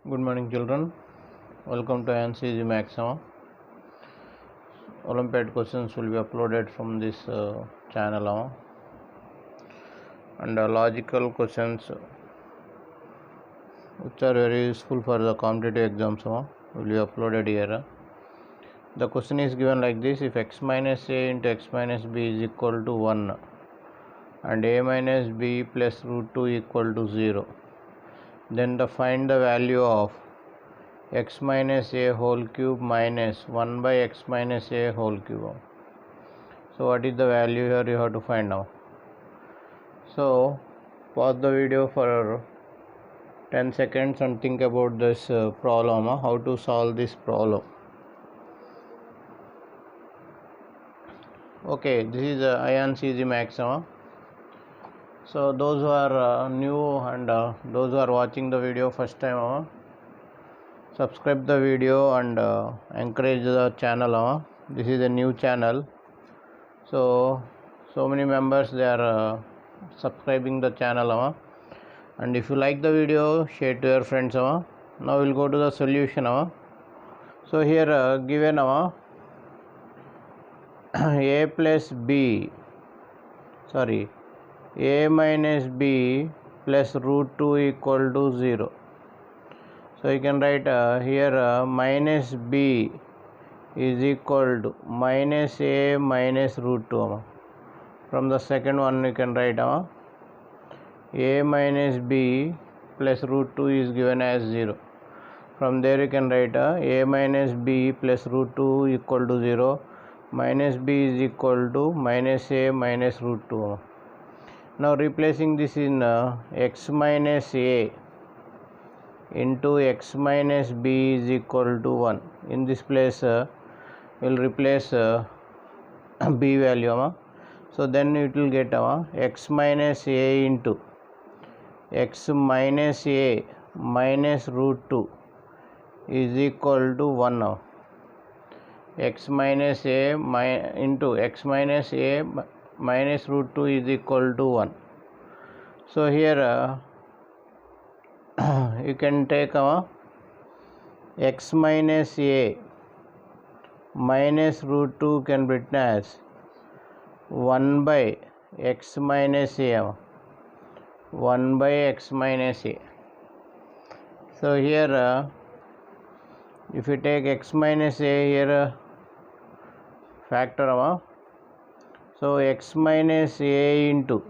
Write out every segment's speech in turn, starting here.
Good morning, children. Welcome to NCG Maxima. Olympiad questions will be uploaded from this channel, and logical questions which are very useful for the competitive exams will be uploaded here. The question is given like this: if x minus a into x minus b is equal to 1 and a minus b plus root 2 equal to 0, then find the value of x minus a whole cube minus 1 by x minus a whole cube. So what is the value here you have to find now. So pause the video for 10 seconds and think about this problem, how to solve this problem. Okay, this is INCG Maxima. So those who are new and those who are watching the video first time, subscribe the video and encourage the channel. This is a new channel, so many members they are subscribing the channel, and if you like the video, share to your friends. Now we'll go to the solution. So here given a minus b plus root 2 equal to 0. So you can write here minus b is equal to minus a minus root 2. From the second one you can write a minus b plus root 2 is given as 0. From there you can write a minus b plus root 2 equal to 0. Minus b is equal to minus a minus root 2. Now replacing this in x minus a into x minus b is equal to 1. In this place we'll replace b value. So then it will get x minus a into x minus a minus root 2 is equal to 1 now. X minus a into x minus a minus root 2 is equal to 1. So here you can take x minus a minus root 2 can be written as 1 by x minus a, 1 by x minus a. So here if you take x minus a here factor, so x minus a into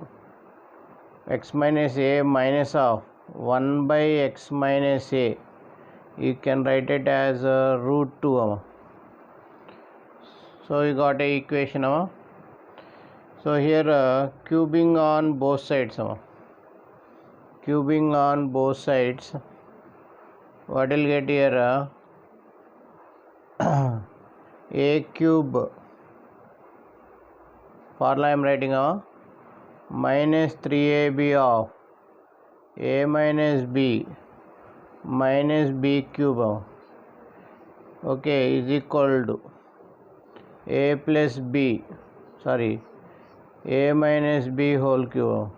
x minus a minus of 1 by x minus a, you can write it as root 2. So you got a equation. So here cubing on both sides. Cubing on both sides, what will get here a cube, formula I am writing minus 3ab of a minus b minus b cube, okay, is equal to a plus b, a minus b whole cube,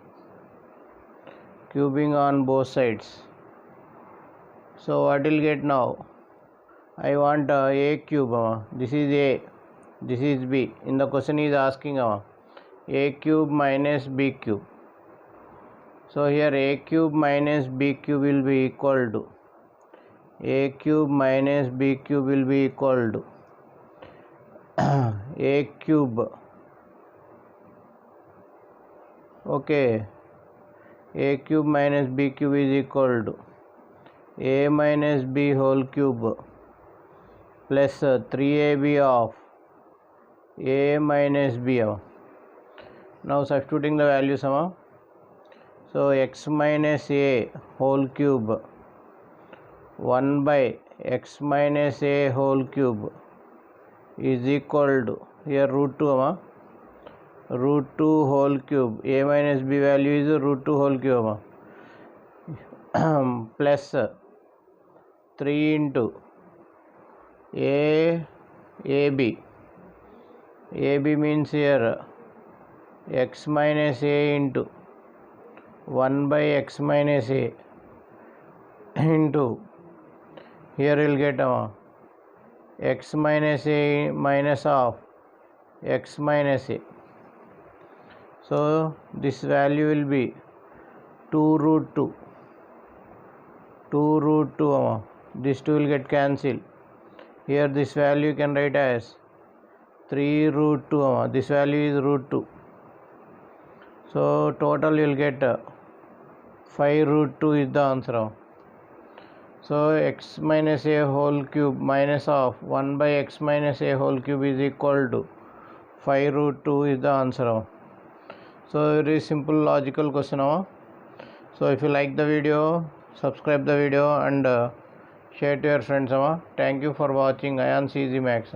cubing on both sides. So what will get now? I want a cube. This is a, this is b. In the question is asking a cube minus b cube. So here a cube minus b cube will be equal to a cube minus b cube will be equal to a cube, okay, a cube minus b cube is equal to a minus b whole cube plus 3ab of a minus b. Now substituting the values, so x minus a whole cube 1 by x minus a whole cube is equal to here root 2, root 2 whole cube, a minus b value is root 2 whole cube plus 3 into ab means here x minus a into 1 by x minus a into Here you will get x minus a minus of x minus a. So this value will be 2 root 2. 2 root 2. This 2 will get cancelled. Here this value you can write as 3 root 2. This value is root 2. So total you will get 5 root 2 is the answer. So x minus a whole cube minus of 1 by x minus a whole cube is equal to 5 root 2 is the answer. So very simple logical question. So if you like the video, subscribe the video and share to your friends. Thank you for watching. I am CZ Max.